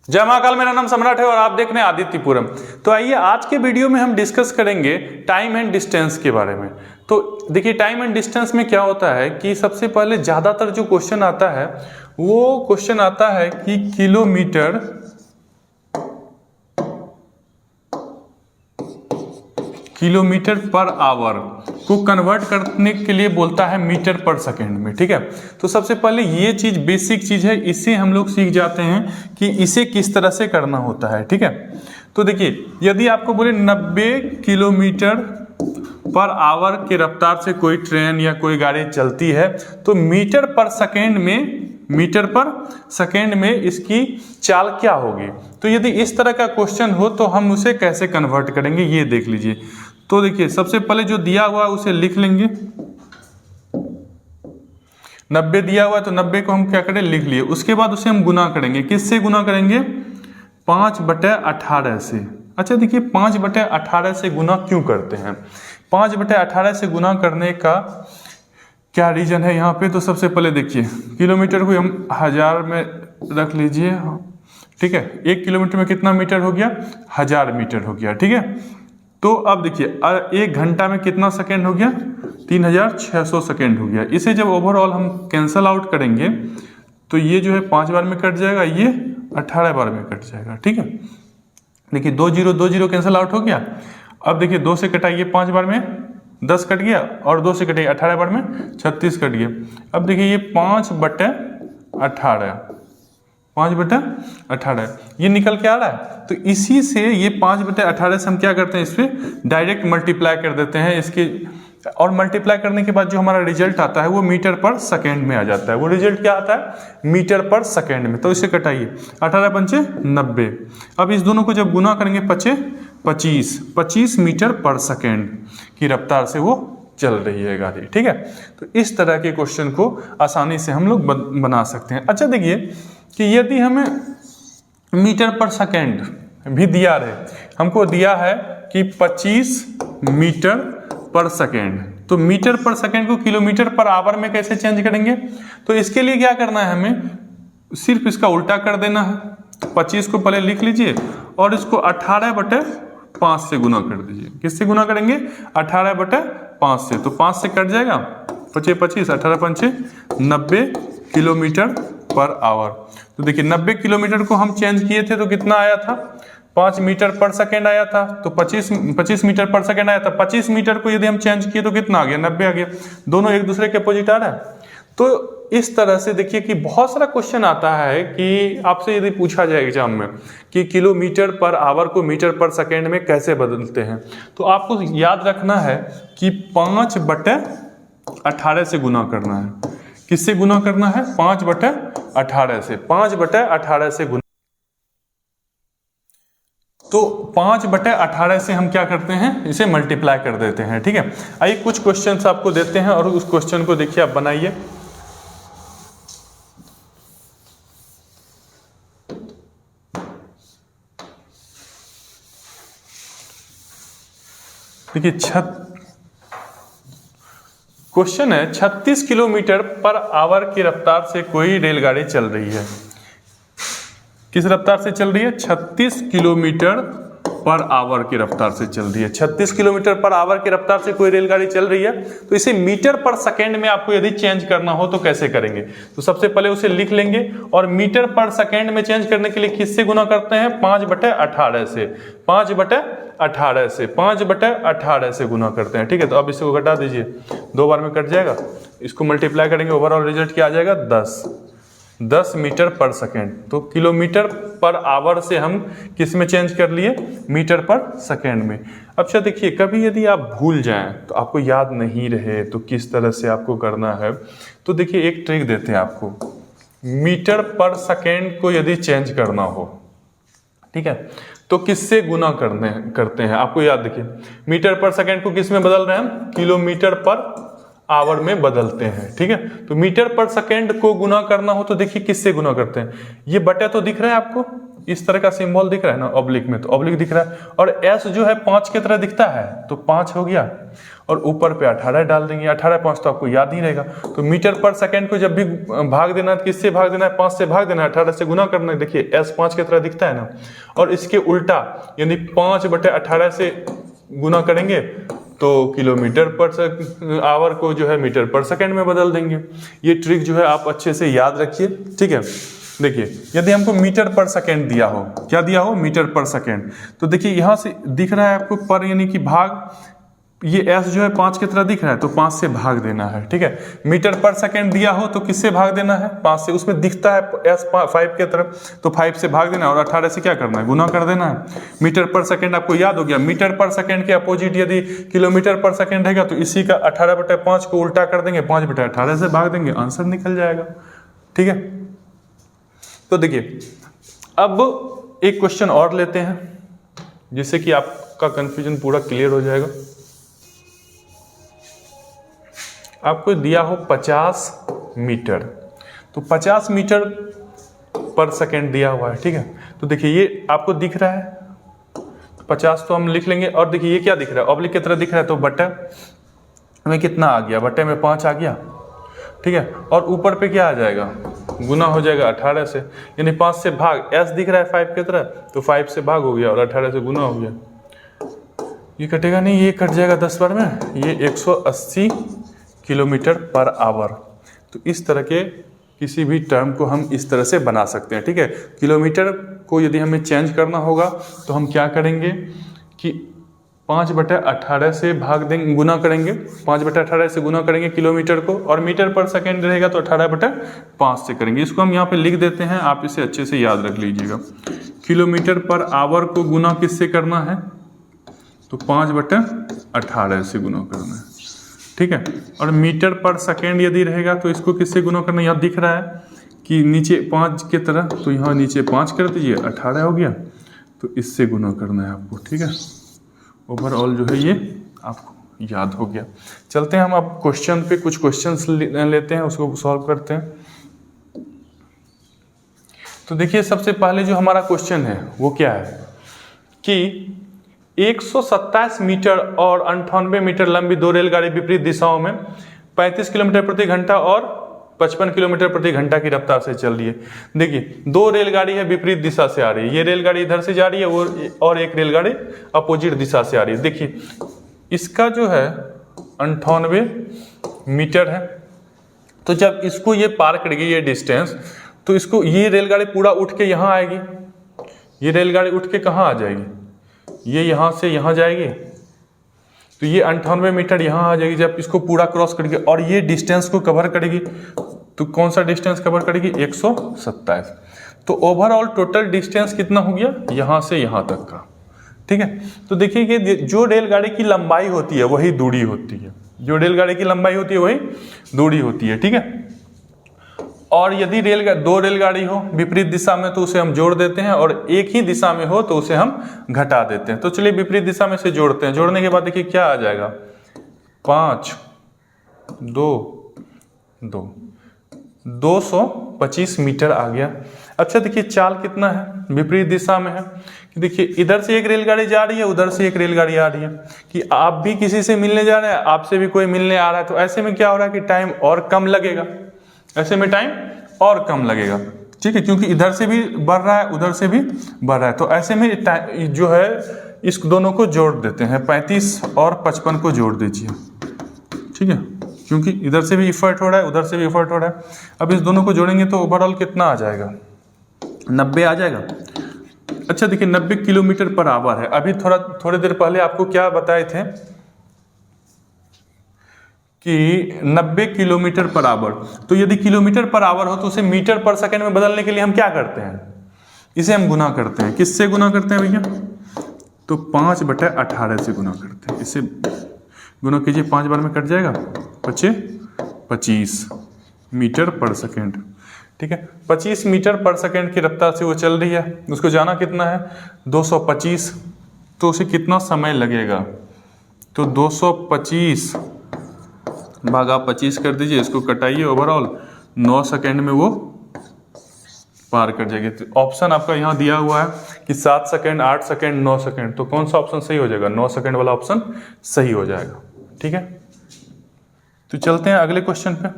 जय महाकाल, मेरा नाम सम्राट है और आप देख रहे हैं आदित्यपुरम। तो आइए आज के वीडियो में हम डिस्कस करेंगे टाइम एंड डिस्टेंस के बारे में। तो देखिए, टाइम एंड डिस्टेंस में क्या होता है कि सबसे पहले ज़्यादातर जो क्वेश्चन आता है वो क्वेश्चन आता है कि किलोमीटर पर आवर को कन्वर्ट करने के लिए बोलता है मीटर पर सेकेंड में। ठीक है, तो सबसे पहले ये चीज बेसिक चीज है, इससे हम लोग सीख जाते हैं कि इसे किस तरह से करना होता है। ठीक है, तो देखिए, यदि आपको बोले 90 किलोमीटर पर आवर की रफ्तार से कोई ट्रेन या कोई गाड़ी चलती है तो मीटर पर सेकेंड में इसकी चाल क्या होगी। तो यदि इस तरह का क्वेश्चन हो तो हम उसे कैसे कन्वर्ट करेंगे ये देख लीजिए। तो देखिए, सबसे पहले जो दिया हुआ है उसे लिख लेंगे। 90 दिया हुआ है तो 90 को हम क्या करें, लिख लिए। उसके बाद उसे हम गुना करेंगे। किससे गुना करेंगे? 5/18 से। अच्छा देखिए, 5/18 से गुना क्यों करते हैं? 5/18 से गुना करने का क्या रीजन है यहाँ पे? तो सबसे पहले देखिए, किलोमीटर को हम 1000 में रख लीजिए। ठीक है, 1 किलोमीटर में कितना मीटर हो गया? 1000 मीटर हो गया। ठीक है, तो अब देखिए 1 घंटा में कितना सेकेंड हो गया? 3600 सेकेंड हो गया। इसे जब ओवरऑल हम कैंसल आउट करेंगे तो ये जो है 5 बार में कट जाएगा, ये 18 बार में कट जाएगा। ठीक है, देखिए 2 0 कैंसल आउट हो गया। अब देखिए 2 से कटाइए 5 बार में 10 कट गया, और 2 से कटाइए 18 बार में 36 कट गया। अब देखिए ये 5/18 ये निकल के आ रहा है। तो इसी से ये 5/18 से हम क्या करते हैं, इस पर डायरेक्ट मल्टीप्लाई कर देते हैं इसके, और मल्टीप्लाई करने के बाद जो हमारा रिजल्ट आता है वो मीटर पर सेकेंड में आ जाता है। वो रिजल्ट क्या आता है? मीटर पर सेकेंड में। तो इसे कटाइए, 18 पंचे 90। अब इस दोनों को जब गुना करेंगे 25 मीटर पर सेकेंड की रफ्तार से वो चल रही है गाड़ी। ठीक है, तो इस तरह के क्वेश्चन को आसानी से हम लोग बना सकते हैं। अच्छा देखिए कि यदि हमें मीटर पर सेकेंड भी दिया रहे, हमको दिया है कि 25 मीटर पर सेकेंड, तो मीटर पर सेकेंड को किलोमीटर पर आवर में कैसे चेंज करेंगे? तो इसके लिए क्या करना है, हमें सिर्फ इसका उल्टा कर देना है। 25 को पहले लिख लीजिए और इसको 18/5 से गुना कर दीजिए। किससे गुना करेंगे? 18/5 से। तो 5 से कट जाएगा, 25 18 पंचे 90 किलोमीटर पर आवर। तो देखिए 90 किलोमीटर को हम चेंज किए थे तो कितना आया था? 5 मीटर पर सेकेंड आया था। तो 25 मीटर पर सेकेंड आया था। 25 मीटर को यदि हम चेंज किए तो कितना आ गया? 90 आ गया। दोनों एक दूसरे के अपोजिट आ रहा है। तो इस तरह से देखिए कि बहुत सारा क्वेश्चन आता है कि आपसे यदि पूछा जाए एग्जाम में कि किलोमीटर पर आवर को मीटर पर सेकेंड में कैसे बदलते हैं, तो आपको याद रखना है कि 5/18 से गुना करना है। किससे गुना करना है? 5/18 से। 5/18 से गुना, तो 5/18 से हम क्या करते हैं, इसे मल्टीप्लाई कर देते हैं। ठीक है, आइए कुछ क्वेश्चंस आपको देते हैं और उस क्वेश्चन को देखिए, आप बनाइए। देखिए क्वेश्चन है, 36 किलोमीटर पर आवर की रफ्तार से कोई रेलगाड़ी चल रही है। किस रफ्तार से चल रही है? 36 किलोमीटर पर आवर की रफ्तार से चल रही है। 36 किलोमीटर पर आवर की रफ्तार से कोई रेलगाड़ी चल रही है, तो इसे मीटर पर सेकेंड में आपको यदि चेंज करना हो तो कैसे करेंगे? तो सबसे पहले उसे लिख लेंगे और मीटर पर सेकेंड में चेंज करने के लिए किससे गुना करते हैं? 5/18 से। 5/18 से गुना करते हैं। ठीक है, तो अब इसको घटा दीजिए, 2 बार में कट जाएगा। इसको मल्टीप्लाई करेंगे, ओवरऑल रिजल्ट क्या आ जाएगा? 10 मीटर पर सेकेंड। तो किलोमीटर पर आवर से हम किस में चेंज कर लिए? मीटर पर सेकेंड में। अच्छा देखिए, कभी यदि आप भूल जाएं तो आपको याद नहीं रहे तो किस तरह से आपको करना है, तो देखिए एक ट्रिक देते हैं आपको। मीटर पर सेकेंड को यदि चेंज करना हो, ठीक है, तो किससे गुना करते हैं? आपको याद, देखिए मीटर पर सेकेंड को किस में बदल रहे हैं? किलोमीटर पर आवर में बदलते हैं। ठीक है, तो मीटर पर सेकेंड को गुना करना हो तो देखिए किससे गुना करते हैं। ये बटा तो दिख रहा है आपको, इस तरह का सिंबल दिख रहा है ना ऑब्लिक में, तो ऑब्लिक दिख रहा है, और एस जो है 5 की तरह दिखता है तो 5 हो गया, और ऊपर पे 18 डाल देंगे। 18 5 तो आपको याद नहीं रहेगा, तो मीटर पर सेकेंड को जब भी भाग देना है तो किससे भाग देना है, 5 से भाग देना है, 18 से गुना करना है। देखिए एस 5 की तरह दिखता है ना, और इसके उल्टा यानी 5/18 से गुना करेंगे तो किलोमीटर पर आवर को जो है मीटर पर सेकेंड में बदल देंगे। ये ट्रिक जो है आप अच्छे से याद रखिए। ठीक है, देखिए यदि हमको मीटर पर सेकेंड दिया हो, क्या दिया हो, मीटर पर सेकेंड, तो देखिए यहां से दिख रहा है आपको पर यानी कि भाग, ये एस जो है 5 की तरह दिख रहा है तो 5 से भाग देना है। ठीक है, मीटर पर सेकेंड दिया हो तो किससे भाग देना है, 5 से, उसमें दिखता है एस 5 की तरफ तो 5 से भाग देना है, और 18 से क्या करना है, गुना कर देना है। मीटर पर सेकेंड आपको याद हो गया, मीटर पर सेकेंड के अपोजिट यदि किलोमीटर पर सेकेंड है तो इसी का 18/5 को उल्टा कर देंगे, 5/18 से भाग देंगे, आंसर निकल जाएगा। ठीक है, तो देखिए अब एक क्वेश्चन और लेते हैं जिससे कि आपका कंफ्यूजन पूरा क्लियर हो जाएगा। आपको दिया हो 50 मीटर, तो 50 मीटर पर सेकेंड दिया हुआ है। ठीक है, तो देखिए ये आपको दिख रहा है 50 तो हम लिख लेंगे, और देखिए ये क्या दिख रहा है, ऑब्लिक की तरह दिख रहा है, तो बट्टा में कितना आ गया, बट्टे में 5 आ गया। ठीक है, और ऊपर पे क्या आ जाएगा, गुना हो जाएगा 18 से, यानी 5 से भाग, एस दिख रहा है 5 की तरह तो 5 से भाग हो गया और 18 से गुना हो गया। ये कटेगा नहीं, ये कट जाएगा 10 बार में, ये 180 किलोमीटर पर आवर। तो इस तरह के किसी भी टर्म को हम इस तरह से बना सकते हैं। ठीक है, किलोमीटर को यदि हमें चेंज करना होगा तो हम क्या करेंगे कि 5/18 से भाग देंगे, गुना करेंगे, 5/18 से गुना करेंगे किलोमीटर को, और मीटर पर सेकेंड रहेगा तो 18/5 से करेंगे। इसको हम यहाँ पे लिख देते हैं, आप इसे अच्छे से याद रख लीजिएगा। किलोमीटर पर आवर को गुना किससे करना है, तो 5/18 से गुना करना है। ठीक है, और मीटर पर सेकेंड यदि रहेगा तो इसको किससे गुना करना, यहाँ दिख रहा है कि नीचे 5 की तरह, तो यहाँ नीचे 5 कर दीजिए, 18 हो गया, तो इससे गुना करना है आपको। ठीक है, ओवरऑल जो है ये आपको याद हो गया। चलते हैं हम अब क्वेश्चन पे, कुछ क्वेश्चंस लेते हैं, उसको सॉल्व करते हैं। तो देखिए सबसे पहले जो हमारा क्वेश्चन है वो क्या है कि 127 मीटर और 98 मीटर लंबी 2 रेलगाड़ी विपरीत दिशाओं में 35 किलोमीटर प्रति घंटा और 55 किलोमीटर प्रति घंटा की रफ्तार से चल रही है। देखिए 2 रेलगाड़ी है, विपरीत दिशा से आ रही है, ये रेलगाड़ी इधर से जा रही है और एक रेलगाड़ी अपोजिट दिशा से आ रही है। देखिए इसका जो है 98 मीटर है, तो जब इसको ये पार करेगी ये डिस्टेंस, तो इसको ये रेलगाड़ी पूरा उठ के यहाँ आएगी, ये रेलगाड़ी उठ के कहाँ आ जाएगी, ये यहाँ से यहाँ जाएगी, तो ये 98 मीटर यहाँ आ जाएगी। जब इसको पूरा क्रॉस करेगी और ये डिस्टेंस को कवर करेगी, तो कौन सा डिस्टेंस कवर करेगी, 127। तो ओवरऑल टोटल डिस्टेंस कितना हो गया, यहाँ से यहाँ तक का। ठीक है, तो देखिए कि जो रेलगाड़ी की लंबाई होती है वही दूरी होती है, जो रेलगाड़ी की लंबाई होती है वही दूरी होती है। ठीक है, और यदि 2 रेलगाड़ी हो विपरीत दिशा में तो उसे हम जोड़ देते हैं, और एक ही दिशा में हो तो उसे हम घटा देते हैं। तो चलिए विपरीत दिशा में से जोड़ते हैं, जोड़ने के बाद देखिए क्या आ जाएगा, 5 2 2 225 मीटर आ गया। अच्छा देखिए चाल कितना है, विपरीत दिशा में है, कि देखिए इधर से एक रेलगाड़ी जा रही है, उधर से एक रेलगाड़ी आ रही है, कि आप भी किसी से मिलने जा रहे हैं, आपसे भी कोई मिलने आ रहा है, तो ऐसे में क्या हो रहा है कि टाइम और कम लगेगा, ऐसे में टाइम और कम लगेगा। ठीक है, क्योंकि इधर से भी बढ़ रहा है, उधर से भी बढ़ रहा है, तो ऐसे में जो है इस दोनों को जोड़ देते हैं, 35 और 55 को जोड़ दीजिए। ठीक है, क्योंकि इधर से भी इफर्ट हो रहा है, उधर से भी इफर्ट हो रहा है। अब इस दोनों को जोड़ेंगे तो ओवरऑल कितना आ जाएगा, 90 आ जाएगा। अच्छा देखिए 90 किलोमीटर पर आवर है। अभी थोड़ी देर पहले आपको क्या बताए थे कि 90 किलोमीटर पर आवर, तो यदि किलोमीटर पर आवर हो तो उसे मीटर पर सेकेंड में बदलने के लिए हम क्या करते हैं, इसे हम गुना करते हैं। किससे गुना करते हैं भैया, तो 5/18 से गुना करते हैं। इसे गुना कीजिए, 5 बार में कट जाएगा, 25 मीटर पर सेकेंड। ठीक है, 25 मीटर पर सेकेंड की रफ्तार से वो चल रही है, उसको जाना कितना है, 225, तो उसे कितना समय लगेगा, तो 225 भागा 25 कर दीजिए, इसको कटाइए, ओवरऑल 9 सेकेंड में वो पार कर जाएगी। तो ऑप्शन आपका यहाँ दिया हुआ है कि 7 सेकेंड, 8 सेकेंड, 9 सेकेंड, तो कौन सा ऑप्शन सही हो जाएगा? 9 सेकेंड वाला ऑप्शन सही हो जाएगा। ठीक है, तो चलते हैं अगले क्वेश्चन पे।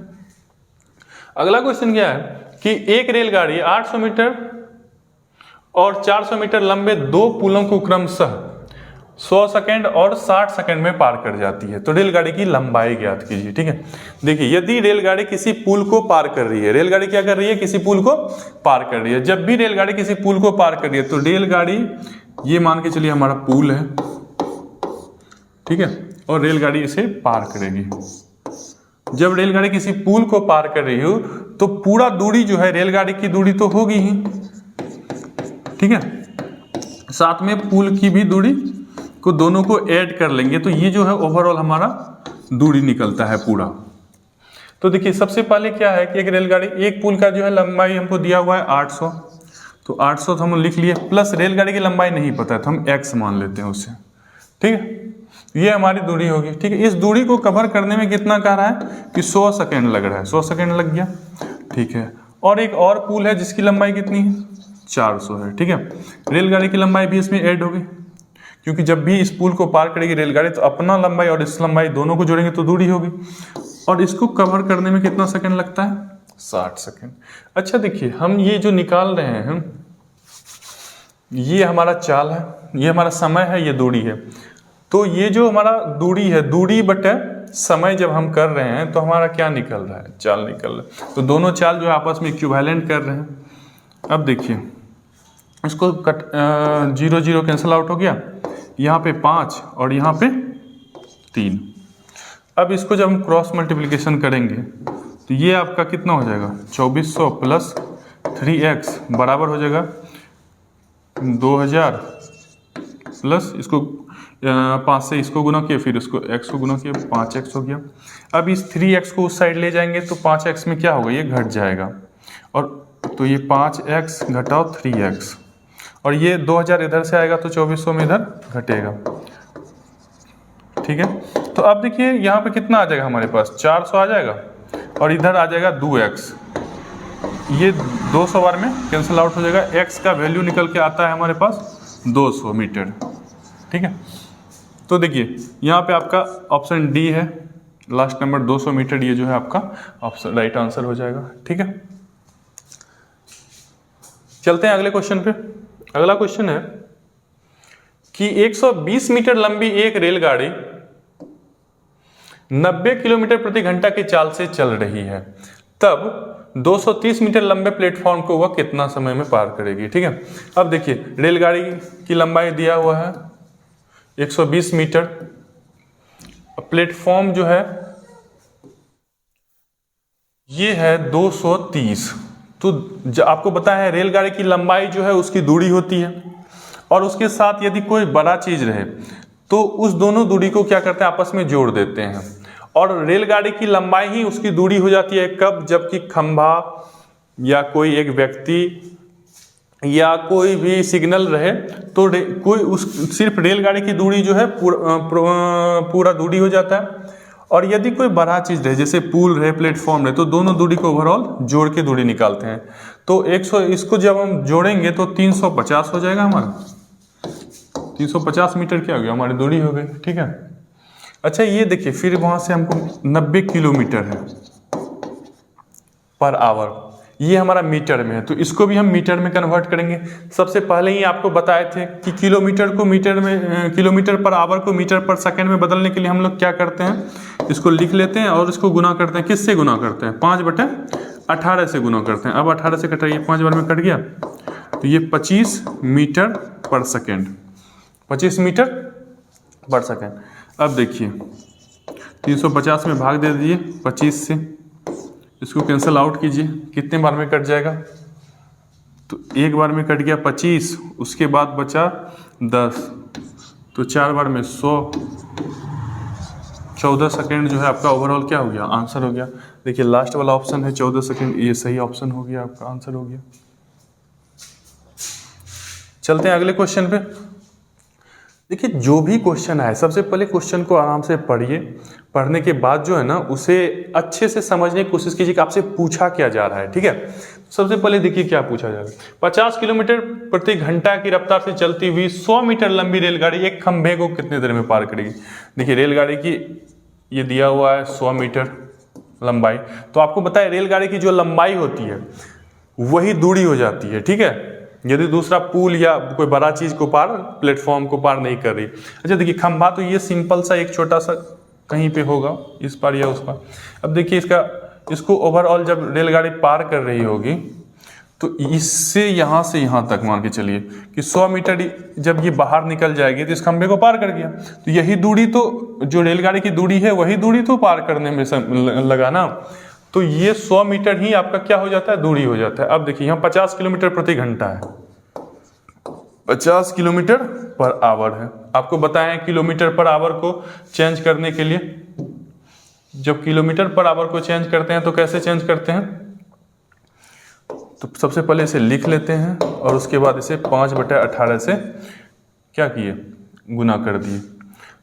अगला क्वेश्चन क्या है कि एक रेलगाड़ी 800 मीटर और 400 मीटर लंबे दो पुलों को क्रमशः 100 सेकेंड और 60 सेकेंड में पार कर जाती है, तो रेलगाड़ी की लंबाई ज्ञात कीजिए। ठीक है, देखिए यदि रेलगाड़ी किसी पुल को पार कर रही है, रेलगाड़ी क्या कर रही है? किसी पुल को पार कर रही है। जब भी रेलगाड़ी किसी पुल को पार कर रही है तो रेलगाड़ी, ये मान के चलिए हमारा पुल है, ठीक है, और रेलगाड़ी इसे पार करेगी। जब रेलगाड़ी किसी पुल को पार कर रही हो तो पूरा दूरी जो है रेलगाड़ी की दूरी तो होगी ही, ठीक है, साथ में पुल की भी दूरी को दोनों को ऐड कर लेंगे तो ये जो है ओवरऑल हमारा दूरी निकलता है पूरा। तो देखिए सबसे पहले क्या है कि एक रेलगाड़ी, एक पुल का जो है लंबाई हमको दिया हुआ है 800, तो 800 तो हम लिख लिए, प्लस रेलगाड़ी की लंबाई नहीं पता है तो हम x मान लेते हैं उससे। ठीक है, ये हमारी दूरी होगी। ठीक है, इस दूरी को कवर करने में कितना कह रहा है कि 100 सेकेंड लग रहा है, 100 सेकेंड लग गया। ठीक है, और एक और पुल है जिसकी लंबाई कितनी है? 400 है। ठीक है, रेलगाड़ी की लंबाई भी इसमें ऐड होगी, क्योंकि जब भी इस पुल को पार करेगी रेलगाड़ी तो अपना लंबाई और इस लंबाई दोनों को जोड़ेंगे तो दूरी होगी, और इसको कवर करने में कितना सेकंड लगता है? 60 सेकंड। अच्छा देखिए, हम ये जो निकाल रहे हैं, ये हमारा चाल है, ये हमारा समय है, ये दूरी है। तो ये जो हमारा दूरी है, दूरी बटे समय जब हम कर रहे हैं तो हमारा क्या निकल रहा है? चाल निकल रहा है। तो दोनों चाल जो आपस में इक्विवेलेंट कर रहे हैं। अब देखिए इसको 0 0 कैंसिल आउट हो गया, यहाँ पे 5 और यहाँ पे 3। अब इसको जब हम क्रॉस मल्टीप्लिकेशन करेंगे तो ये आपका कितना हो जाएगा? 2400 प्लस 3x बराबर हो जाएगा 2000 प्लस इसको 5 से इसको गुना किया, फिर इसको x को गुना किया, 5x हो गया। अब इस 3x को उस साइड ले जाएंगे तो 5x में क्या होगा? ये घट जाएगा, और तो ये 5x घटाओ 3x, और ये 2000 इधर से आएगा तो 2400 में इधर घटेगा। ठीक है, तो अब देखिए यहाँ पे कितना आ जाएगा हमारे पास? 400 आ जाएगा, और इधर आ जाएगा 2x, ये 200 बार में कैंसिल आउट हो जाएगा। x का वैल्यू निकल के आता है हमारे पास 200 मीटर। ठीक है, तो देखिए यहाँ पे आपका ऑप्शन डी है, लास्ट नंबर 200 मीटर, ये जो है आपका ऑप्शन राइट आंसर हो जाएगा। ठीक है, चलते हैं अगले क्वेश्चन पे। अगला क्वेश्चन है कि 120 मीटर लंबी एक रेलगाड़ी 90 किलोमीटर प्रति घंटा की चाल से चल रही है, तब 230 मीटर लंबे प्लेटफॉर्म को वह कितना समय में पार करेगी? ठीक है, अब देखिए रेलगाड़ी की लंबाई दिया हुआ है 120 मीटर, प्लेटफॉर्म जो है ये है 230। तो आपको पता है रेलगाड़ी की लंबाई जो है उसकी दूरी होती है, और उसके साथ यदि कोई बड़ा चीज रहे तो उस दोनों दूरी को क्या करते हैं? आपस में जोड़ देते हैं, और रेलगाड़ी की लंबाई ही उसकी दूरी हो जाती है। कब? जबकि खंभा या कोई एक व्यक्ति या कोई भी सिग्नल रहे तो कोई उस सिर्फ रेलगाड़ी की दूरी जो है पूरा दूरी हो जाता है, और यदि कोई बड़ा चीज रहे जैसे पुल रहे, प्लेटफॉर्म रहे, तो दोनों दूरी को ओवरऑल जोड़ के दूरी निकालते हैं। तो 100 इसको जब हम जोड़ेंगे तो 350 हो जाएगा हमारा, 350 मीटर क्या हो गया? हमारी दूरी हो गई। ठीक है, अच्छा ये देखिए फिर वहां से हमको 90 किलोमीटर है पर आवर, ये हमारा मीटर में है, तो इसको भी हम मीटर में कन्वर्ट करेंगे। सबसे पहले ही आपको बताए थे कि किलोमीटर को मीटर में, किलोमीटर पर आवर को मीटर पर सेकंड में बदलने के लिए हम लोग क्या करते हैं? इसको लिख लेते हैं और इसको गुना करते हैं। किससे गुना करते हैं? 5/18 से गुना करते हैं। अब 18 से कटाइए, 5 बार में कट गया, तो ये 25 मीटर पर सेकेंड, 25 मीटर पर सेकेंड। अब देखिए 350 में भाग दे दीजिए 25 से, इसको कैंसिल आउट कीजिए, कितने बार में कट जाएगा? तो एक बार में कट गया 25, उसके बाद बचा 10, तो 4 बार में 100, 14 सेकेंड जो है आपका ओवरऑल क्या हो गया? आंसर हो गया। देखिए लास्ट वाला ऑप्शन है 14 सेकेंड, ये सही ऑप्शन हो गया, आपका आंसर हो गया। चलते हैं अगले क्वेश्चन पे। देखिए जो भी क्वेश्चन आए सबसे पहले क्वेश्चन को आराम से पढ़िए, पढ़ने के बाद जो है ना उसे अच्छे से समझने की कोशिश कीजिए कि आपसे पूछा क्या जा रहा है। ठीक है, सबसे पहले देखिए क्या पूछा जा रहा है। 50 किलोमीटर प्रति घंटा की रफ्तार से चलती हुई 100 मीटर लंबी रेलगाड़ी एक खंभे को कितनी देर में पार करेगी। देखिए रेलगाड़ी की ये दिया हुआ है 100 मीटर लंबाई, तो आपको बताए रेलगाड़ी की जो लंबाई होती है वही दूरी हो जाती है। ठीक है, यदि दूसरा पुल या कोई बड़ा चीज को पार, प्लेटफॉर्म को पार नहीं कर रही। अच्छा देखिए खंभा तो ये सिंपल सा एक छोटा सा कहीं पे होगा, इस पार या उस पार। अब देखिए इसको ओवरऑल जब रेलगाड़ी पार कर रही होगी तो इससे यहाँ से यहाँ तक मान के चलिए कि 100 मीटर जब ये बाहर निकल जाएगी तो इस खंभे को पार कर गया। तो यही दूरी तो जो रेलगाड़ी की दूरी है वही दूरी तो पार करने में लगा ना। तो ये 100 मीटर ही आपका क्या हो जाता है, दूरी हो जाता है। अब देखिए यहाँ 50 किलोमीटर प्रति घंटा है, 50 किलोमीटर पर आवर है। आपको बताएं किलोमीटर पर आवर को चेंज करने के लिए, जब किलोमीटर पर आवर को चेंज करते हैं तो कैसे चेंज करते हैं, तो सबसे पहले इसे लिख लेते हैं और उसके बाद इसे 5/18 से क्या किए, गुना कर दिए।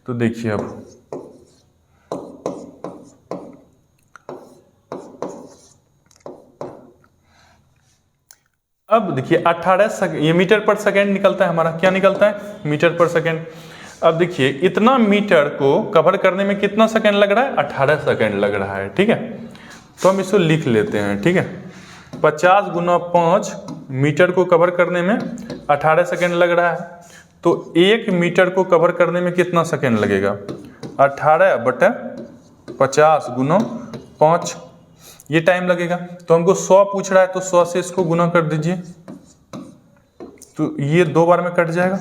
तो देखिए अब देखिए 18 ये मीटर पर सेकेंड निकलता है हमारा, क्या निकलता है, मीटर पर सेकेंड। अब देखिए इतना मीटर को कवर करने में कितना सेकेंड लग रहा है, 18 सेकेंड लग रहा है। ठीक है, तो हम इसको लिख लेते हैं। ठीक है, 50 × 5 मीटर को कवर करने में 18 सेकेंड लग रहा है, तो 1 मीटर को कवर करने में कितना सेकेंड लगेगा, 18/50 × 5 ये टाइम लगेगा। तो हमको 100 पूछ रहा है तो 100 से इसको गुना कर दीजिए, तो ये 2 बार में कट जाएगा।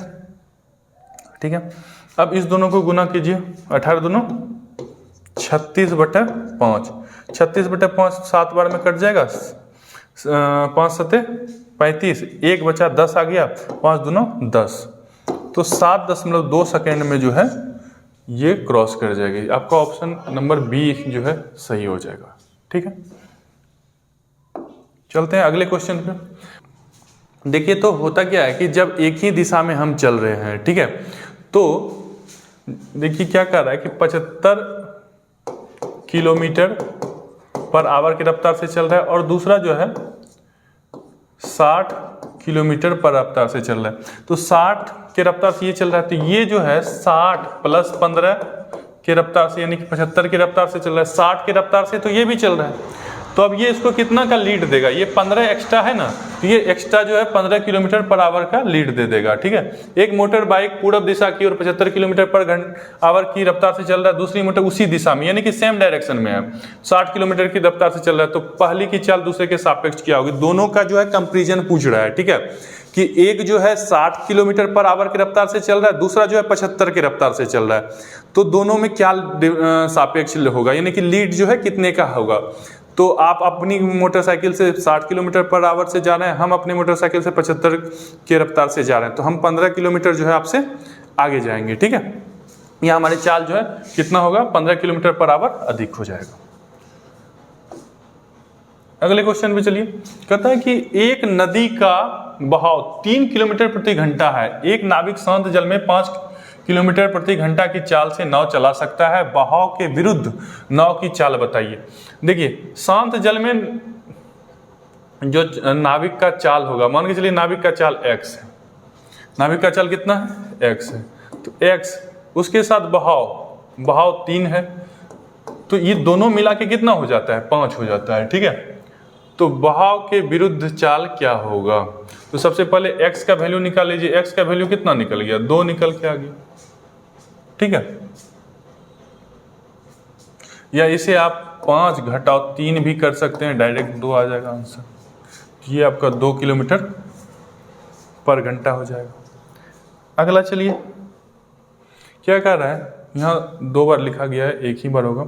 ठीक है, अब इस दोनों को गुना कीजिए, 18 दूनो 36/5, 36/5 7 बार में कट जाएगा, 5 7 35, 1 बचा 10 आ गया, 5 दूनो 10, तो 7.2 सेकेंड में जो है ये क्रॉस कर जाएगी। आपका ऑप्शन नंबर बी जो है सही हो जाएगा। ठीक है, चलते हैं अगले क्वेश्चन पे। देखिए तो होता क्या है कि जब एक ही दिशा में हम चल रहे हैं, ठीक है, तो देखिए क्या कर रहा है कि 75 किलोमीटर पर आवर की रफ्तार से चल रहा है और दूसरा जो है 60 किलोमीटर पर रफ्तार से चल रहा है। तो 60 के रफ्तार से ये चल रहा है, तो ये जो है 60 + 15 के रफ्तार से यानी कि 75 की रफ्तार से चल रहा है, 60 के रफ्तार से तो ये भी चल रहा है। तो अब ये इसको कितना का लीड देगा, ये 15 एक्स्ट्रा है ना, तो ये एक्स्ट्रा जो है 15 किलोमीटर पर आवर का लीड दे देगा। ठीक है, एक मोटर बाइक पूर्व दिशा की और 75 किलोमीटर पर आवर की रफ्तार से चल रहा है, दूसरी मोटर उसी दिशा में यानी कि सेम डायरेक्शन में है, 60 किलोमीटर की रफ्तार से चल रहा है। तो पहली की चाल दूसरे के सापेक्ष क्या होगी, दोनों का जो है कंपेरिजन पूछ रहा है। ठीक है, कि एक जो है 60 किलोमीटर पर आवर की रफ्तार से चल रहा है, दूसरा जो है 75 की रफ्तार से चल रहा है, तो दोनों में क्या सापेक्ष होगा, यानी कि लीड जो है कितने का होगा। तो आप अपनी मोटरसाइकिल से 60 किलोमीटर पर आवर से जा रहे हैं, हम अपनी मोटरसाइकिल से 75 की रफ्तार से जा रहे हैं, तो हम 15 किलोमीटर जो है आपसे आगे जाएंगे। ठीक है, यहाँ हमारी चाल जो है कितना होगा, 15 किलोमीटर पर आवर अधिक हो जाएगा। अगले क्वेश्चन पे चलिए, कहता है कि एक नदी का बहाव 3 किलोमीटर प्रति घंटा है, एक नाविक शांत जल में 5 किलोमीटर प्रति घंटा की चाल से नाव चला सकता है, बहाव के विरुद्ध नाव की चाल बताइए। देखिए शांत जल में जो नाविक का चाल होगा, मान के चलिए नाविक का चाल x है, नाविक का चाल कितना है, x है, तो x उसके साथ बहाव 3 है, तो ये दोनों मिला के कितना हो जाता है, 5 हो जाता है। ठीक है, तो बहाव के विरुद्ध चाल क्या होगा, तो सबसे पहले x का वैल्यू निकाल लीजिए, x का वैल्यू कितना निकल गया, 2 निकल के आ गया। ठीक है, या इसे आप 5 घटाओ 3 भी कर सकते हैं, डायरेक्ट 2 आ जाएगा आंसर। ये आपका 2 किलोमीटर पर घंटा हो जाएगा। अगला चलिए, क्या कर रहा है, यहाँ 2 बार लिखा गया है, एक ही बार होगा।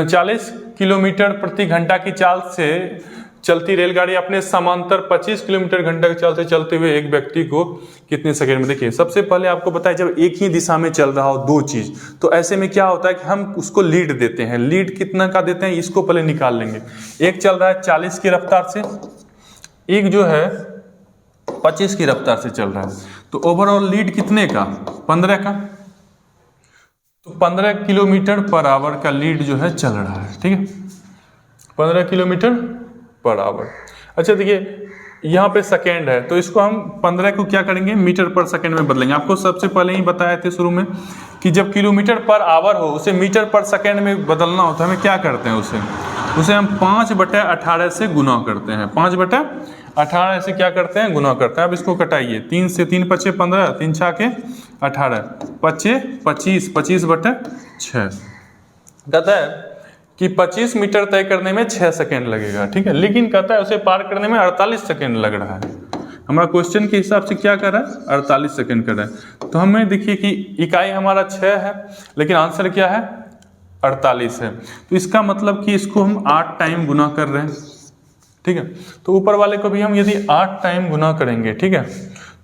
40 किलोमीटर प्रति घंटा की चाल से चलती रेलगाड़ी अपने समांतर 25 किलोमीटर घंटा की चाल से चलते हुए एक व्यक्ति को कितने सेकंड में, देखिए सबसे पहले आपको बताया जब एक ही दिशा में चल रहा हो दो चीज, तो ऐसे में क्या होता है कि हम उसको लीड देते हैं। लीड कितना का देते हैं, इसको पहले निकाल लेंगे। एक चल रहा है 40 की रफ्तार से, एक जो है 25 की रफ्तार से चल रहा है, तो ओवरऑल लीड कितने का, 15 का, तो 15 किलोमीटर पर आवर का लीड जो है चल रहा है, ठीक है, 15 किलोमीटर पर आवर। अच्छा देखिए यहाँ पे सेकेंड है, तो इसको हम 15 को क्या करेंगे, मीटर पर सेकेंड में बदलेंगे। आपको सबसे पहले ही बताए थे शुरू में कि जब किलोमीटर पर आवर हो उसे मीटर पर सेकेंड में बदलना होता है, हमें क्या करते हैं, उसे हम 5/18 से गुना करते हैं, 5/18 से क्या करते हैं, गुना करते हैं। अब इसको कटाइए, 3 से 3 × 5 = 15, 3 × 6 = 18, 25, 25/6 कहता है कि 25 मीटर तय करने में 6 सेकेंड लगेगा, ठीक है, लेकिन कहता है उसे पार करने में 48 सेकेंड लग रहा है। हमारा क्वेश्चन के हिसाब से क्या कर रहा है, 48 सेकेंड कर रहा है। तो हमें देखिए कि इकाई हमारा 6 है, लेकिन आंसर क्या है, 48 है। तो इसका मतलब कि इसको हम 8 टाइम गुना कर रहे हैं, ठीक है। तो ऊपर वाले को भी हम यदि 8 टाइम गुना करेंगे, ठीक है,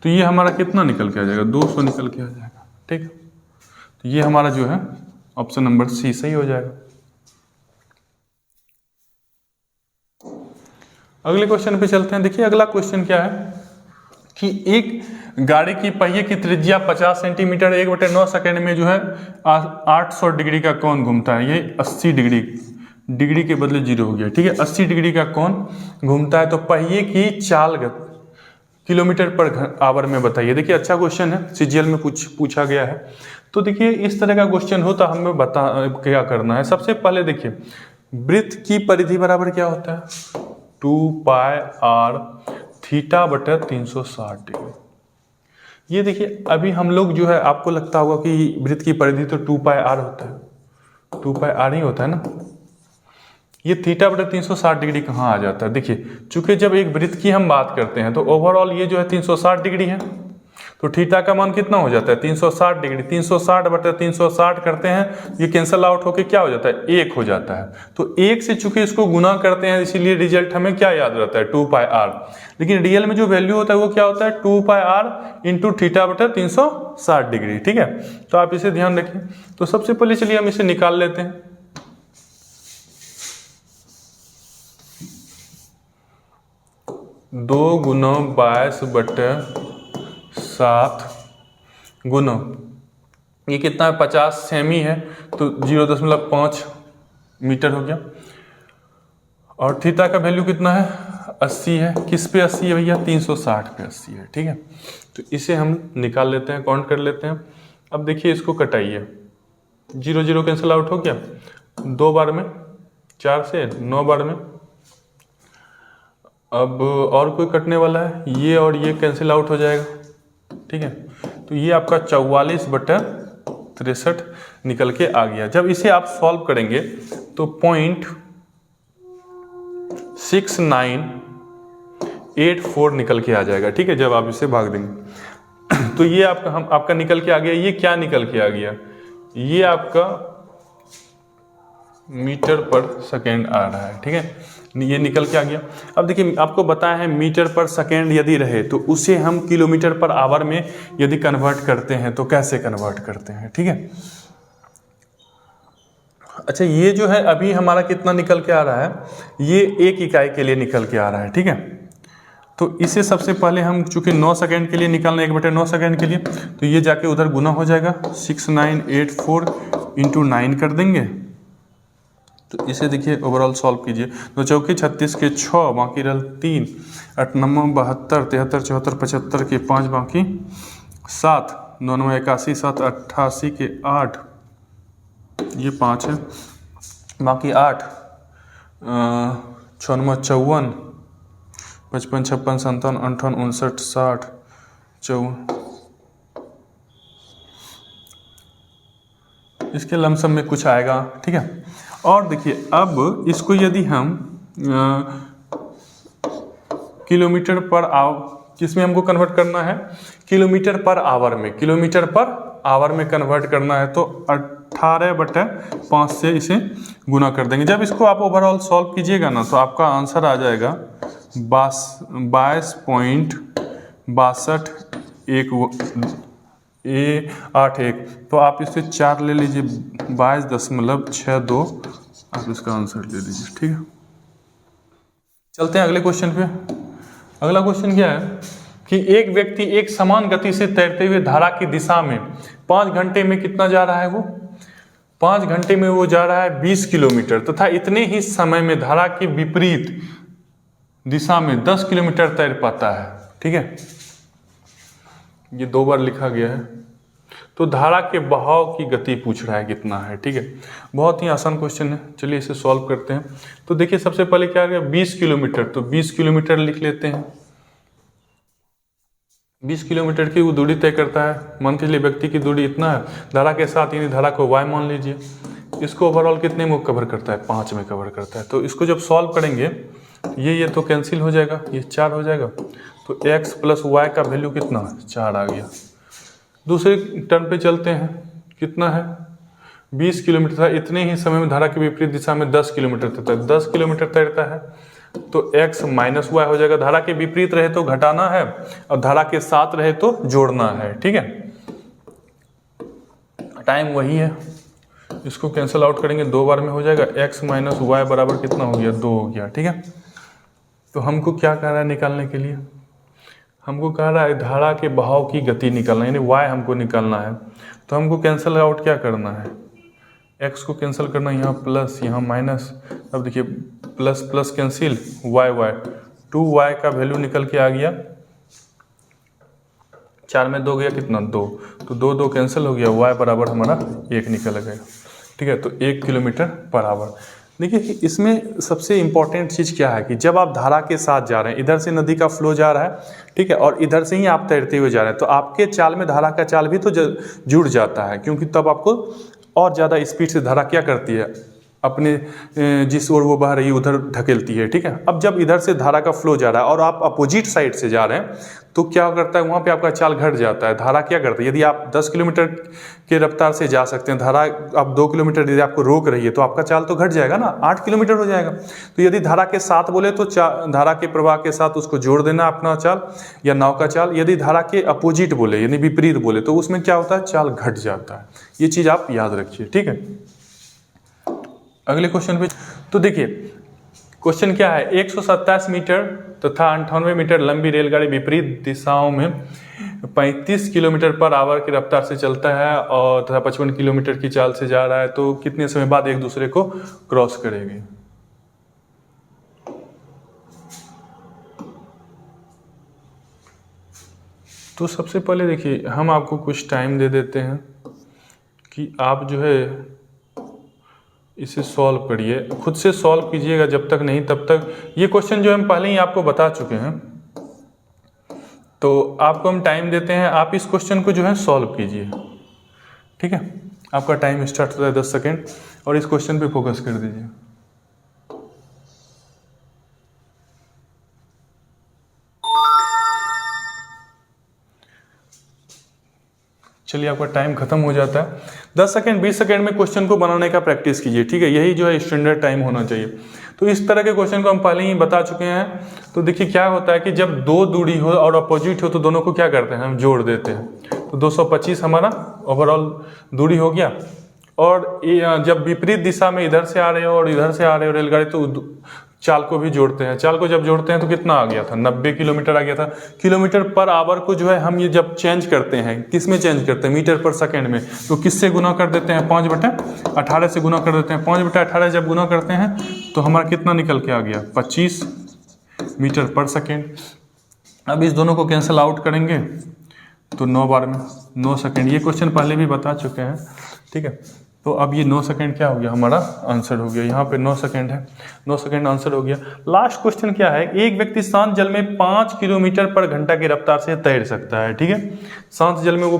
तो ये हमारा कितना निकल के आ जाएगा, 200 निकल के आ जाएगा, ठीक है। तो ये हमारा जो है ऑप्शन नंबर सी सही हो जाएगा। अगले क्वेश्चन पे चलते हैं। देखिए अगला क्वेश्चन क्या है कि एक गाड़ी की पहिए की त्रिज्या 50 सेंटीमीटर 1/9 सेकेंड में जो है 800 डिग्री का कोण घूमता है। ये 80 डिग्री के बदले 0 हो गया, ठीक है, 80 डिग्री का कोण घूमता है। तो पहिए की चाल गति किलोमीटर पर आवर में बताइए। देखिए अच्छा क्वेश्चन है, सीजीएल में पूछा गया है। तो देखिए इस तरह का क्वेश्चन हो तो हमें क्या करना है। सबसे पहले देखिए वृत्त की परिधि बराबर क्या होता है, 2πr θ/360 डिग्री। ये देखिए अभी हम लोग जो है, आपको लगता होगा कि वृत्त की परिधि तो 2πr होता है, 2πr ही होता है ना, ये θ/360 डिग्री कहाँ आ जाता है। देखिए चूंकि जब एक वृत्त की हम बात करते हैं तो ओवरऑल ये जो है 360 डिग्री है, तो थीटा का मान कितना हो जाता है, 360 डिग्री। 360/360 करते हैं, ये कैंसल आउट होके क्या हो जाता है, 1 हो जाता है। तो 1 से चूंकि इसको गुना करते हैं, इसीलिए रिजल्ट हमें क्या याद रहता है, 2πr। लेकिन रियल में जो वैल्यू होता है वो क्या होता है, 2πr × θ/360 डिग्री, ठीक है। तो आप इसे ध्यान रखिए। तो सबसे पहले चलिए हम इसे निकाल लेते हैं। दो गुना 22/7 गुना ये कितना है, 50 सेमी है, तो 0.5 मीटर हो गया। और थीटा का वैल्यू कितना है, 80 है। किस पे 80 है भैया, 360 पे 80 है, ठीक है। तो इसे हम निकाल लेते हैं, काउंट कर लेते हैं। अब देखिए इसको कटाइए, 0 0 कैंसिल आउट हो गया, 2 बार में 4 से 9 बार में। अब और कोई कटने वाला है, ये और ये कैंसिल आउट हो जाएगा, ठीक है। तो ये आपका 44/63 निकल के आ गया। जब इसे आप सॉल्व करेंगे तो 0.6984 निकल के आ जाएगा, ठीक है, जब आप इसे भाग देंगे। तो ये आपका निकल के आ गया। ये क्या निकल के आ गया, ये आपका मीटर पर सेकेंड आ रहा है, ठीक है, ये निकल के आ गया। अब देखिए आपको बताया है मीटर पर सेकेंड यदि रहे तो उसे हम किलोमीटर पर आवर में यदि कन्वर्ट करते हैं तो कैसे कन्वर्ट करते हैं, ठीक है। अच्छा ये जो है अभी हमारा कितना निकल के आ रहा है, ये 1 इकाई के लिए निकल के आ रहा है, ठीक है। तो इसे सबसे पहले हम चूंकि 9 सेकेंड के लिए निकालना, 1/9 सेकेंड के लिए, तो ये जाके उधर गुना हो जाएगा, 6984 × 9 कर देंगे। तो इसे देखिए ओवरऑल सॉल्व कीजिए। 2 चौके 36 के 6 बाकी रह 3, 8 9 72, 73 74 75 के 5 बाकी 7, 9 9 81, 7 88 के 8, ये 5 है, बाकी 8, 6 9 54, 55 56 57 58 59 60 54, इसके लमसम में कुछ आएगा, ठीक है। और देखिए अब इसको यदि हम किलोमीटर पर किसमें हमको कन्वर्ट करना है, किलोमीटर पर आवर में, किलोमीटर पर आवर में कन्वर्ट करना है, तो 18/5 से इसे गुना कर देंगे। जब इसको आप ओवरऑल सॉल्व कीजिएगा ना तो आपका आंसर आ जाएगा 22.6281। तो आप इससे 4 ले लीजिए, 22.62 आप इसका आंसर ले लीजिए, ठीक है। चलते हैं अगले क्वेश्चन पे। अगला क्वेश्चन क्या है कि एक व्यक्ति एक समान गति से तैरते हुए धारा की दिशा में 5 घंटे में कितना जा रहा है, वो 5 घंटे में वो जा रहा है 20 किलोमीटर, तथा इतने ही समय में धारा के विपरीत दिशा में 10 किलोमीटर तैर पाता है। ठीक है, ये 2 बार लिखा गया है। तो धारा के बहाव की गति पूछ रहा है कितना है। ठीक है, बहुत ही आसान क्वेश्चन है, चलिए इसे सॉल्व करते हैं। तो देखिए सबसे पहले क्या है, 20 किलोमीटर, तो 20 किलोमीटर लिख लेते हैं। 20 किलोमीटर की वो दूरी तय करता है, मान के लिए व्यक्ति की दूरी इतना है, धारा के साथ यानी धारा को y मान लीजिए। इसको ओवरऑल कितने में कवर करता है, 5 में कवर करता है। तो इसको जब सॉल्व करेंगे ये तो कैंसिल हो जाएगा, ये 4 हो जाएगा। तो x प्लस y का वैल्यू कितना, 4 आ गया। दूसरे टर्म पे चलते हैं, कितना है 20 किलोमीटर था, इतने ही समय में धारा के विपरीत दिशा में 10 किलोमीटर तैरता है, 10 किलोमीटर तैरता है। तो x माइनस वाई हो जाएगा, धारा के विपरीत रहे तो घटाना है और धारा के साथ रहे तो जोड़ना है। ठीक है, टाइम वही है, इसको कैंसिल आउट करेंगे 2 बार में हो जाएगा। x माइनस वाई बराबर कितना हो गया, 2 हो गया। ठीक है, तो हमको क्या कह रहा है निकालने के लिए, हमको कह रहा है धारा के बहाव की गति निकालना, यानी y हमको निकालना है। तो हमको कैंसिल आउट क्या करना है, x को कैंसिल करना, यहाँ प्लस यहाँ माइनस। अब देखिए plus plus cancel, y 2y का वैल्यू निकल के आ गया, 4 में 2 गया कितना, 2, तो 2 2 कैंसिल हो गया, y बराबर हमारा 1 निकल गया। ठीक है, तो 1 किलोमीटर पर आवर। देखिए इसमें सबसे इम्पॉर्टेंट चीज़ क्या है कि जब आप धारा के साथ जा रहे हैं, इधर से नदी का फ्लो जा रहा है, ठीक है, और इधर से ही आप तैरते हुए जा रहे हैं, तो आपके चाल में धारा का चाल भी तो जुड़ जाता है, क्योंकि तब आपको और ज़्यादा स्पीड से धारा क्या करती है, अपने जिस ओर वो बह रही है उधर ढकेलती है। ठीक है, अब जब इधर से धारा का फ्लो जा रहा है और आप अपोजिट साइड से जा रहे हैं, तो क्या करता है, वहाँ पे आपका चाल घट जाता है। धारा क्या करता है, यदि आप 10 किलोमीटर के रफ्तार से जा सकते हैं, धारा अब 2 किलोमीटर यदि आपको रोक रही है, तो आपका चाल तो घट जाएगा ना, 8 किलोमीटर हो जाएगा। तो यदि धारा के साथ बोले तो धारा के प्रवाह के साथ उसको जोड़ देना अपना चाल या नाव का चाल। यदि धारा के अपोजिट बोले यानी विपरीत बोले तो उसमें क्या होता है, चाल घट जाता है। ये चीज़ आप याद रखिए। ठीक है, अगले क्वेश्चन पे तो देखिए क्वेश्चन क्या है, 127 मीटर तथा 98 मीटर लंबी रेलगाड़ी विपरीत दिशाओं में 35 किलोमीटर पर आवर की रफ्तार से चलता है और तथा 55 किलोमीटर की चाल से जा रहा है, तो कितने समय बाद एक दूसरे को क्रॉस करेगी। तो सबसे पहले देखिए हम आपको कुछ टाइम दे देते हैं कि आप जो है इसे सॉल्व करिए, खुद से सॉल्व कीजिएगा, जब तक नहीं तब तक। ये क्वेश्चन जो हम पहले ही आपको बता चुके हैं, तो आपको हम टाइम देते हैं, आप इस क्वेश्चन को जो है सॉल्व कीजिए। ठीक है, आपका टाइम स्टार्ट होता है 10 सेकेंड और इस क्वेश्चन पे फोकस कर दीजिए। चलिए आपका टाइम खत्म हो जाता है। 10 सेकेंड 20 सेकेंड में क्वेश्चन को बनाने का प्रैक्टिस कीजिए। ठीक है, यही जो है स्टैंडर्ड टाइम होना चाहिए। तो इस तरह के क्वेश्चन को हम पहले ही बता चुके हैं। तो देखिए क्या होता है कि जब 2 दूरी हो और अपोजिट हो तो दोनों को क्या करते हैं, हम जोड़ देते हैं। तो 225 हमारा ओवरऑल दूरी हो गया। और जब विपरीत दिशा में इधर से आ रहे हो और इधर से आ रहे हो रेलगाड़ी, तो चाल को भी जोड़ते हैं। चाल को जब जोड़ते हैं तो कितना आ गया था, 90 किलोमीटर आ गया था। किलोमीटर पर आवर को जो है हम ये जब चेंज करते हैं, किस में चेंज करते हैं, मीटर पर सेकेंड में, तो किससे गुना कर देते हैं, 5/18 से गुना कर देते हैं। 5/18 जब गुना करते हैं तो हमारा कितना निकल के आ गया, 25 मीटर पर सेकेंड। अब इस दोनों को कैंसिल आउट करेंगे तो 9 बार में 9 सेकेंड। ये क्वेश्चन पहले भी बता चुके हैं। ठीक है, तो अब ये 9 सेकेंड क्या हो गया, हमारा आंसर हो गया। यहाँ पे 9 सेकेंड है, 9 सेकेंड आंसर हो गया। लास्ट क्वेश्चन क्या है, एक व्यक्ति शांत जल में 5 किलोमीटर पर घंटा की रफ्तार से तैर सकता है। ठीक है, शांत जल में वो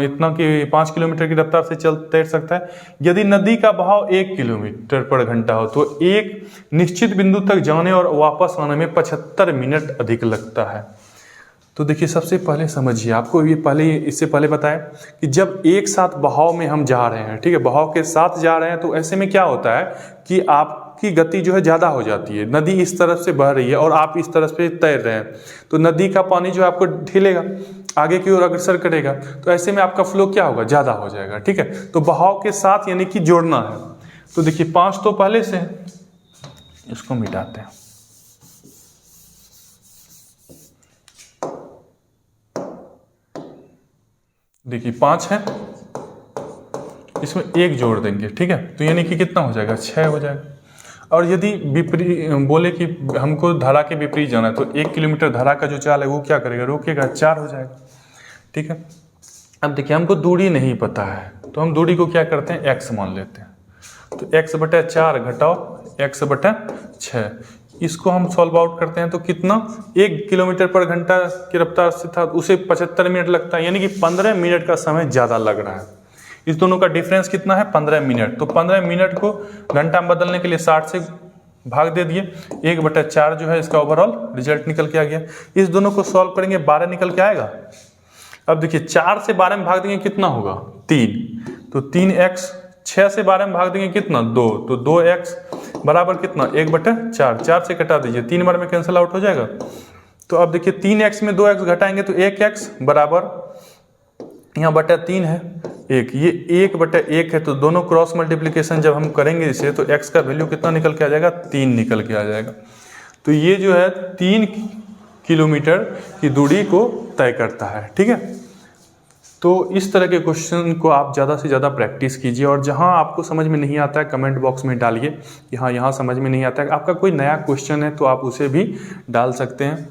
इतना कि 5 किलोमीटर की रफ्तार से तैर सकता है। यदि नदी का बहाव 1 किलोमीटर पर घंटा हो तो एक निश्चित बिंदु तक जाने और वापस आने में 75 मिनट अधिक लगता है। तो देखिए सबसे पहले समझिए, आपको ये पहले इससे पहले बताया कि जब एक साथ बहाव में हम जा रहे हैं, ठीक है, बहाव के साथ जा रहे हैं, तो ऐसे में क्या होता है कि आपकी गति जो है ज़्यादा हो जाती है। नदी इस तरफ से बह रही है और आप इस तरफ से तैर रहे हैं, तो नदी का पानी जो है आपको ढीलेगा, आगे की ओर अग्रसर करेगा, तो ऐसे में आपका फ्लो क्या होगा, ज़्यादा हो जाएगा। ठीक है, तो बहाव के साथ यानी कि जोड़ना है। तो देखिए 5 तो पहले से, इसको मिटाते हैं। देखिए 5 है, इसमें 1 जोड़ देंगे, ठीक है, तो यानी कि कितना हो जाएगा, 6 हो जाएगा। और यदि बोले कि हमको धारा के विपरीत जाना है तो 1 किलोमीटर धारा का जो चाल है वो क्या करेगा, रोकेगा, 4 हो जाएगा, ठीक है। अब देखिए हमको दूरी नहीं पता है तो हम दूरी को क्या करते हैं, x मान लेते हैं, तो x/4 घटाओ x/6, इसको हम सॉल्व आउट करते हैं तो कितना, 1 किलोमीटर पर घंटा की रफ्तार से था उसे 75 मिनट लगता है, यानी कि 15 मिनट का समय ज़्यादा लग रहा है। इस दोनों का डिफरेंस कितना है, 15 मिनट। तो 15 मिनट को घंटा में बदलने के लिए 60 से भाग दे दिए, 1/4 जो है इसका ओवरऑल रिजल्ट निकल के आ गया। इस दोनों को सॉल्व करेंगे 12 निकल के आएगा। अब देखिए 4 से 12 में भाग देंगे कितना होगा, 3, तो 3x, 6 से 12 में भाग देंगे कितना, 2, तो 2x बराबर कितना, 1/4, 4 से घटा दीजिए, 3 बार में कैंसिल आउट हो जाएगा। तो अब देखिए 3x में 2x घटाएंगे तो 1x बराबर यहाँ /3 है 1, ये 1/1 है, तो दोनों क्रॉस मल्टीप्लिकेशन जब हम करेंगे इसे तो x का वैल्यू कितना निकल के आ जाएगा, 3 निकल के आ जाएगा। तो ये जो है 3 किलोमीटर की दूरी को तय करता है, ठीक है। तो इस तरह के क्वेश्चन को आप ज़्यादा से ज़्यादा प्रैक्टिस कीजिए, और जहां आपको समझ में नहीं आता है कमेंट बॉक्स में डालिए कि हाँ यहाँ समझ में नहीं आता है। आपका कोई नया क्वेश्चन है तो आप उसे भी डाल सकते हैं।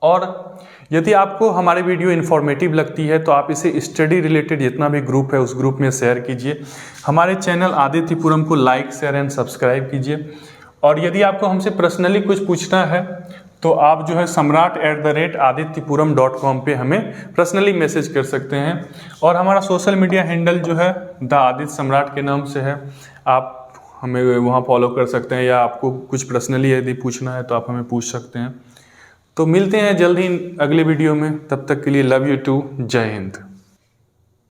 और यदि आपको हमारी वीडियो इन्फॉर्मेटिव लगती है तो आप इसे स्टडी रिलेटेड जितना भी ग्रुप है उस ग्रुप में शेयर कीजिए। हमारे चैनल आदित्यपुरम को लाइक, शेयर एंड सब्सक्राइब कीजिए। और यदि आपको हमसे पर्सनली कुछ पूछना है तो आप जो है samrat@adityapuram.com पे हमें पर्सनली मैसेज कर सकते हैं। और हमारा सोशल मीडिया हैंडल जो है द आदित्य सम्राट के नाम से है, आप हमें वहाँ फॉलो कर सकते हैं, या आपको कुछ पर्सनली यदि पूछना है तो आप हमें पूछ सकते हैं। तो मिलते हैं जल्द ही अगले वीडियो में, तब तक के लिए लव यू टू, जय हिंद।